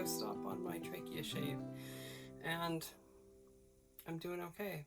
post-op on my trachea shave, and I'm doing okay.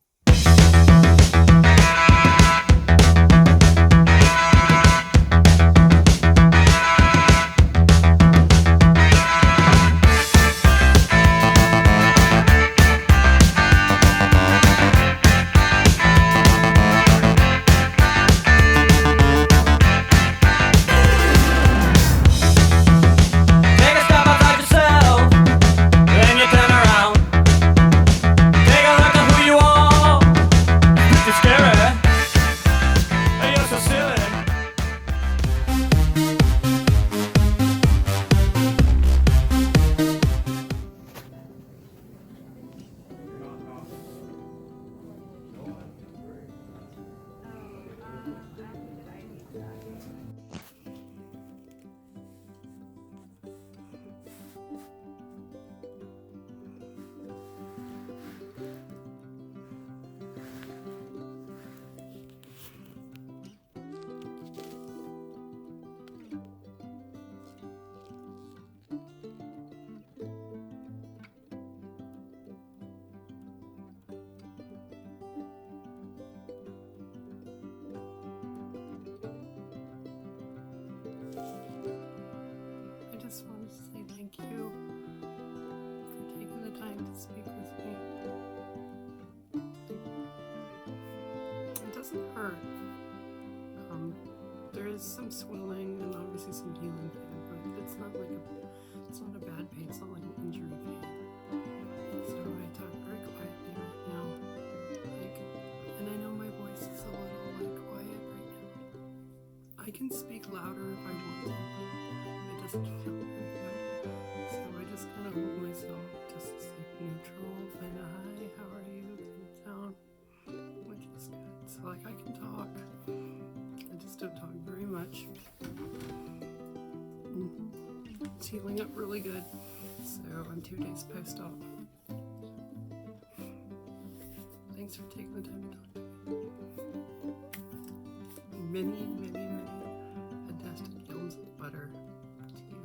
I just wanted to say thank you for taking the time to speak with me. It doesn't hurt. There is some swelling and obviously some healing pain, but it's not a bad pain. It's not like an injury pain. So I talk very quietly right now. And I know my voice is a little quiet right now. I can speak louder if I want to. It doesn't feel very good. So I just kind of hold myself just neutral and hi, how are you? Down, which is good. So I can talk. I just don't talk very much. It's healing up really good. So I'm 2 days post-op. Thanks for taking the time to talk to me. Many fantastic yums of butter to you.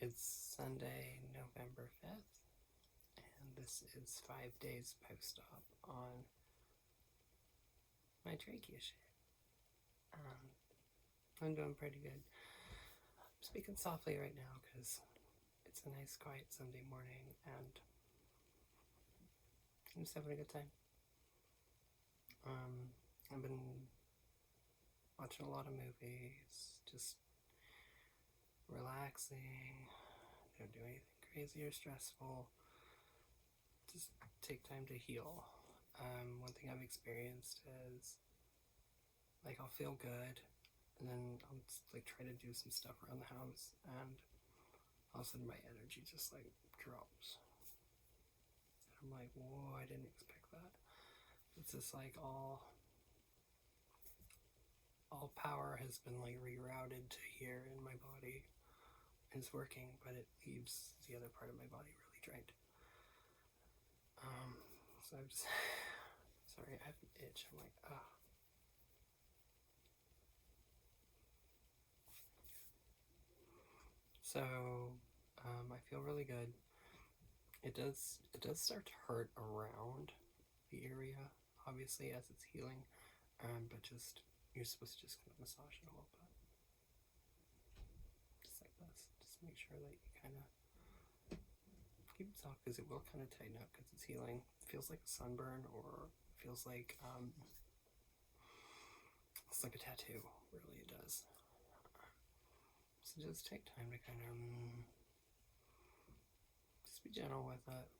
It's Sunday, November 5th, and this is 5 days post-op on my trachea shave. I'm doing pretty good. I'm speaking softly right now because it's a nice, quiet Sunday morning, and I'm just having a good time. I've been watching a lot of movies, just relaxing. Don't do anything crazy or stressful. Just take time to heal. One thing I've experienced is like I'll feel good, and then I'll just, like try to do some stuff around the house, and all of a sudden my energy just like drops. And I'm like, whoa, I didn't expect that. It's just like all power has been like rerouted to here in my body. It's working, but it leaves the other part of my body really drained. So I'm just sorry, I have an itch. I'm like, ah. So I feel really good. It does start to hurt around the area, obviously, as it's healing. But just you're supposed to just kind of massage it a little bit, just like this. Just make sure that you kind of keep it soft, because it will kind of tighten up because it's healing. It feels like a sunburn, or feels like it's like a tattoo. Really, it does. So just take time to kind of just be gentle with it.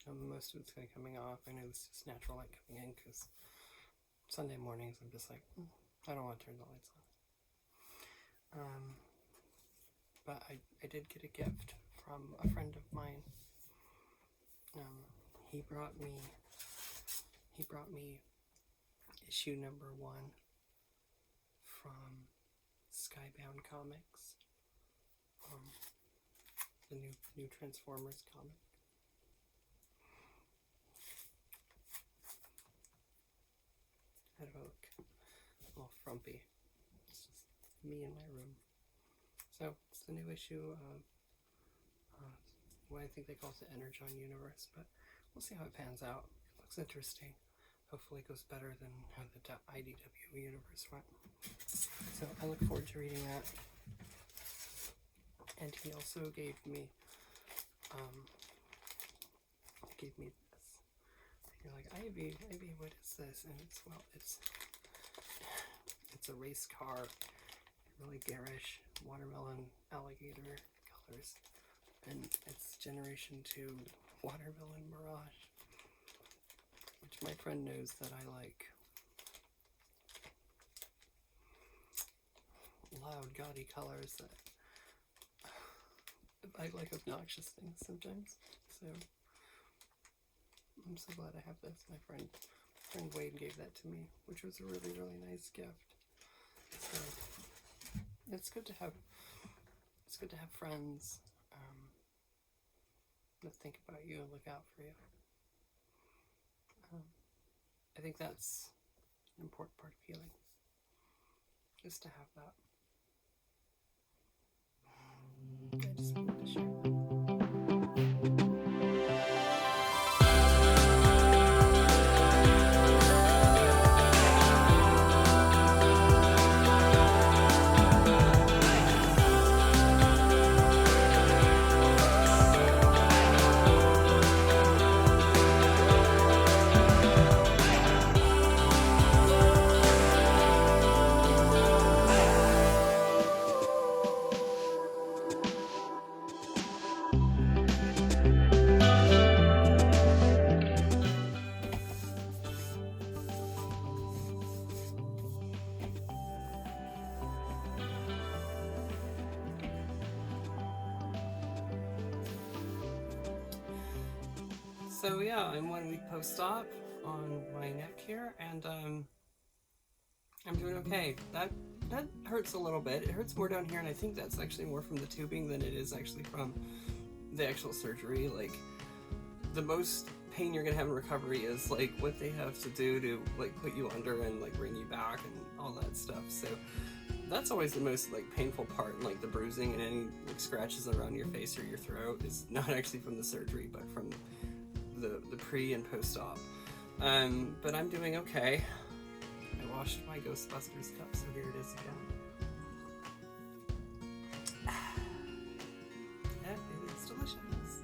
Most of it's kind of coming off. I know this is natural light coming in because Sunday mornings I'm just like, I don't want to turn the lights on. But I did get a gift from a friend of mine. He brought me issue number 1 from Skybound Comics, the new Transformers comic. How do I look? All frumpy. It's just me in my room. So it's the new issue of what I think they call it the Energon universe, but we'll see how it pans out. It looks interesting. Hopefully it goes better than how the IDW universe went. So I look forward to reading that. And he also gave me this. You're like, Ivy, what is this? And it's a race car, really garish watermelon alligator colors, and it's Generation 2 Watermelon Mirage, which my friend knows that I like loud, gaudy colors, that I like obnoxious things sometimes. So I'm so glad I have this. My friend Wade gave that to me, which was a really, really nice gift. So it's good to have friends that think about you and look out for you. I think that's an important part of healing, just to have that. I just wanted to share that. So yeah, I'm 1 week post-op on my neck here, and I'm doing okay. That hurts a little bit. It hurts more down here, and I think that's actually more from the tubing than it is actually from the actual surgery. Like, the most pain you're gonna have in recovery is like what they have to do to like put you under and like bring you back and all that stuff. So that's always the most like painful part, and like the bruising and any like scratches around your face or your throat is not actually from the surgery, but from the pre and post-op. But I'm doing okay. I washed my Ghostbusters cup, so here it is again. It's delicious.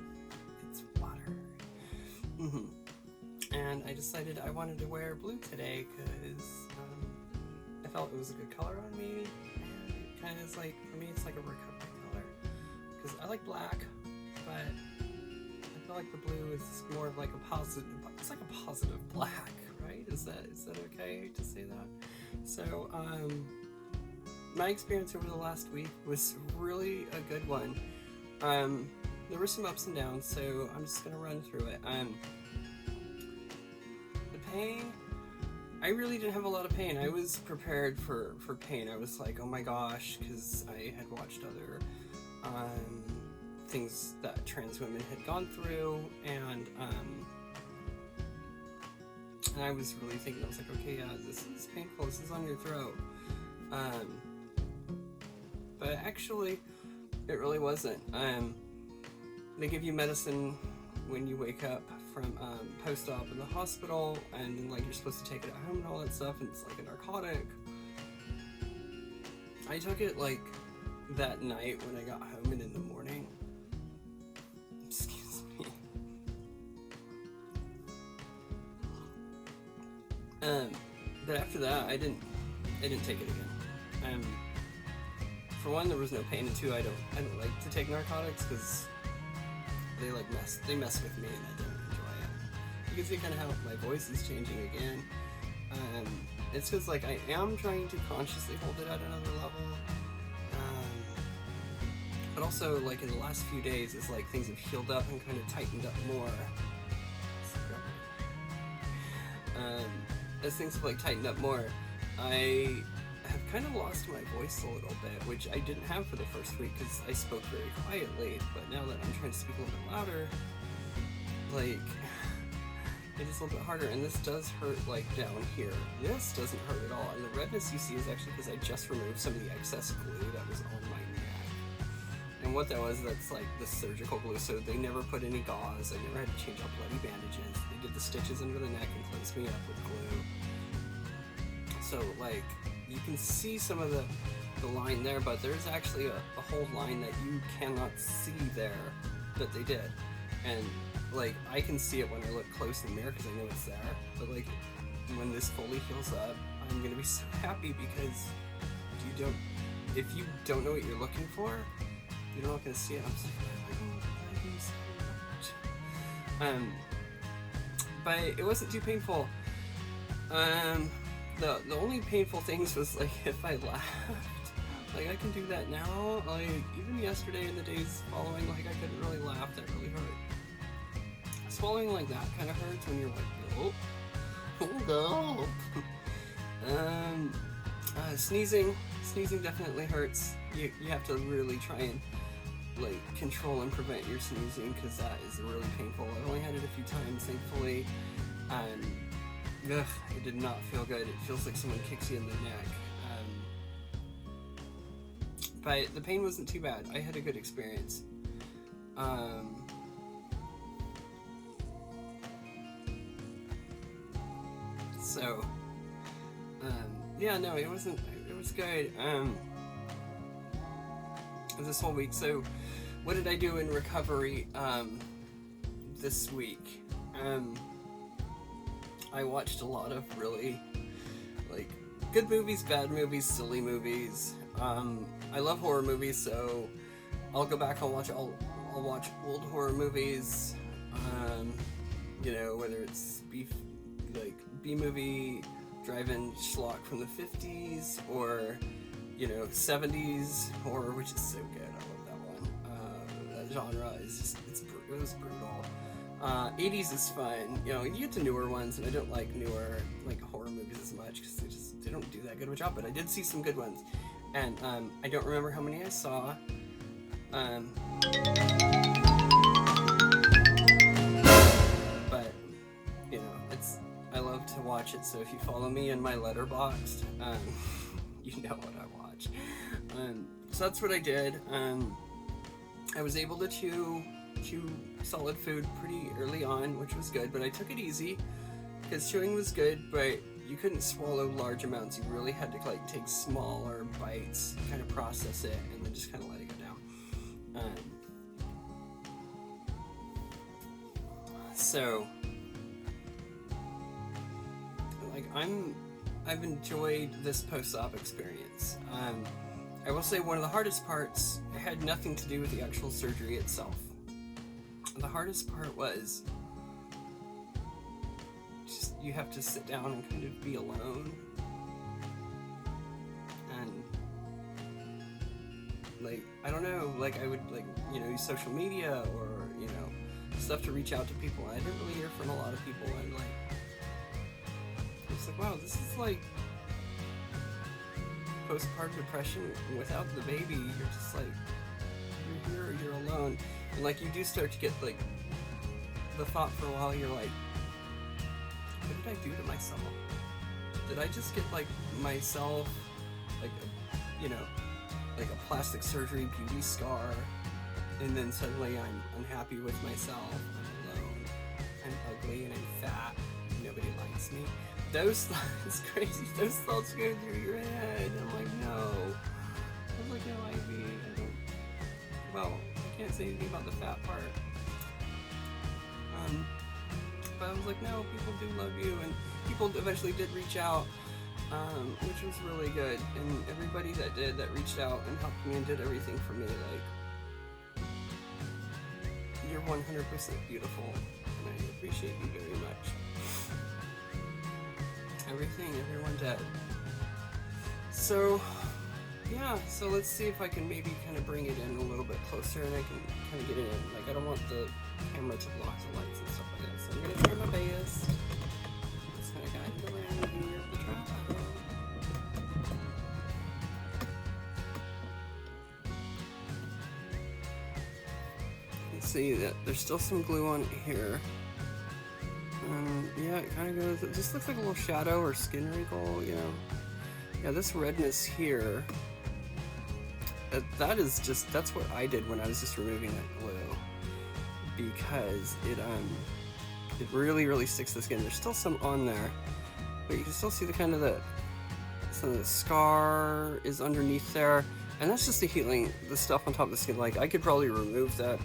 It's water. And I decided I wanted to wear blue today because I felt it was a good color on me, and it kind of is like, for me, it's like a recovery color. Because I like black, but I feel like the blue is more of like a positive. It's like a positive black, right? Is that okay to say that? So my experience over the last week was really a good one. There were some ups and downs, so I'm just gonna run through it. The pain, I really didn't have a lot of pain. I was prepared for pain. I was like, oh my gosh, because I had watched other things that trans women had gone through, and I was really thinking, I was like, okay, yeah, this is painful, this is on your throat. But actually, it really wasn't. They give you medicine when you wake up from post-op in the hospital, and then like you're supposed to take it at home and all that stuff, and it's like a narcotic. I took it like that night when I got home and in the morning. Excuse me. But after that, I didn't take it again. For one, there was no pain, and two, I don't like to take narcotics because they mess with me, and I don't enjoy it. You can see kind of how my voice is changing again. It's because like I am trying to consciously hold it at another level, but also like in the last few days, it's like things have healed up and kind of tightened up more. As things have like tightened up more, I have kind of lost my voice a little bit, which I didn't have for the first week because I spoke very quietly, but now that I'm trying to speak a little bit louder, like, it is a little bit harder, and this does hurt like down here. This doesn't hurt at all, and the redness you see is actually because I just removed some of the excess glue that was on my neck. And what that was, that's like the surgical glue, so they never put any gauze, I never had to change out bloody bandages. They did the stitches under the neck and closed me up with glue. So like, you can see some of the line there, but there's actually a whole line that you cannot see there that they did. And like, I can see it when I look close in the mirror because I know it's there, but like, when this fully heals up, I'm gonna be so happy because if you don't know what you're looking for, you're not gonna see it. I'm just like, oh, thank you so much. But it wasn't too painful. The only painful things was like if I laughed. Like I can do that now. Like even yesterday and the days following, like I couldn't really laugh. That really hurt. Swallowing like that kind of hurts when you're like, oh no. Sneezing definitely hurts. You have to really try and like control and prevent your sneezing because that is really painful. I've only had it a few times, thankfully. It did not feel good. It feels like someone kicks you in the neck. But the pain wasn't too bad. I had a good experience. Yeah, no, it wasn't. It was good. This whole week. So, what did I do in recovery this week? I watched a lot of really, like, good movies, bad movies, silly movies. I love horror movies, so I'll go back. I'll watch old horror movies. You know, whether it's B-movie, drive-in schlock from the 50s, or you know, 70s horror, which is so good. I love that one. That genre is just it was brutal. 80s is fun. You know, you get to newer ones, and I don't like newer like horror movies as much because they don't do that good of a job. But I did see some good ones, and I don't remember how many I saw. But you know, I love to watch it. So if you follow me in my Letterboxd, you know what I watch. So that's what I did. I was able to chew solid food pretty early on, which was good, but I took it easy because chewing was good, but you couldn't swallow large amounts. You really had to like take smaller bites, kind of process it, and then just kind of let it go down. So, like, I've enjoyed this post-op experience. I will say one of the hardest parts had nothing to do with the actual surgery itself. The hardest part was just you have to sit down and kind of be alone. And like, I don't know, like I would like, you know, use social media or, you know, stuff to reach out to people. I didn't really hear from a lot of people, and like, it's like, wow, this is like postpartum depression without the baby. You're just like, you're here, you're alone, and like you do start to get like the thought for a while. You're like, what did I do to myself? Did I just get like myself like a, you know, like a plastic surgery beauty scar, and then suddenly I'm unhappy with myself, I'm alone, I'm ugly, and I'm fat, nobody likes me. Those thoughts, it's crazy, those thoughts go through your head. I'm like, no. I was like, no, Ivy, I don't, well, I can't say anything about the fat part. But I was like, no, people do love you, and people eventually did reach out, which was really good. And everybody that did, that reached out and helped me and did everything for me, like, you're 100% beautiful, and I appreciate you very much. Everything everyone did. So, yeah, so let's see if I can maybe kind of bring it in a little bit closer, and I can kind of get it in. Like, I don't want the camera to block the lights and stuff like that, so I'm going to try my best. Just kind of guide it around here with the tripod. You can see that there's still some glue on it here. Yeah, it kind of goes, it just looks like a little shadow or skin wrinkle, you know. Yeah, this redness here, that is just, that's what I did when I was just removing that glue, because it really, really sticks to the skin. There's still some on there, but you can still see the kind of some of the scar is underneath there, and that's just the healing, the stuff on top of the skin. Like, I could probably remove that,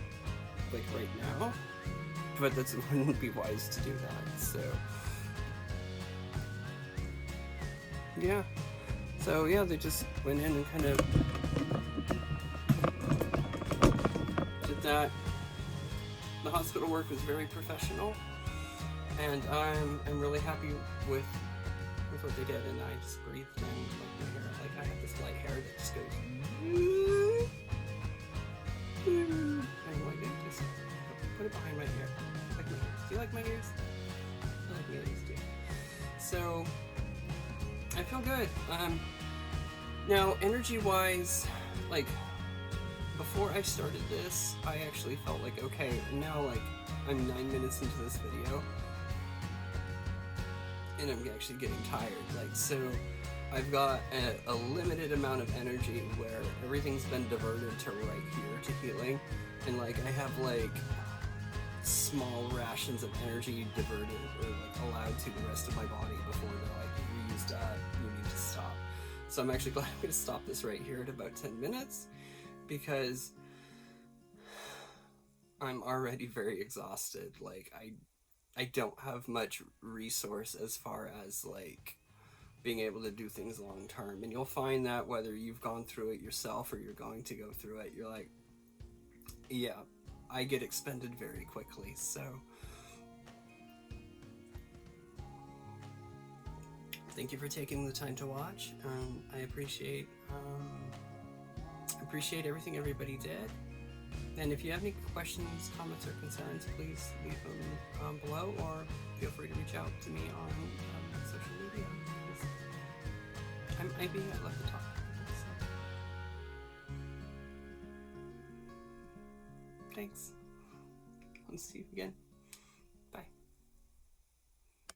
like, right now, but that wouldn't be wise to do that, so yeah. So yeah, they just went in and kind of did that. The hospital work was very professional, and I'm really happy with what they did. And I just breathed in like my hair. Like, I have this light hair that just goes, and I'm like, just put it behind my ear. Like my ears. Do you like my ears? I like my ears too. So I feel good. Now, energy-wise, like, before I started this, I actually felt like, okay, now, like, I'm 9 minutes into this video, and I'm actually getting tired. Like, so I've got a limited amount of energy where everything's been diverted to right here, to healing, and, like, I have, like, small rations of energy diverted, or, like, allowed to the rest of my body before they're, like, you used up, you need to stop. So I'm actually glad I'm going to stop this right here at about 10 minutes, because I'm already very exhausted. Like, I don't have much resource as far as, like, being able to do things long term. And you'll find that whether you've gone through it yourself or you're going to go through it, you're like, yeah, I get expended very quickly. So thank you for taking the time to watch. I appreciate everything everybody did. And if you have any questions, comments, or concerns, please leave them below, or feel free to reach out to me on social media. I'm Ivy, I love to talk. So. Thanks. I'll see you again.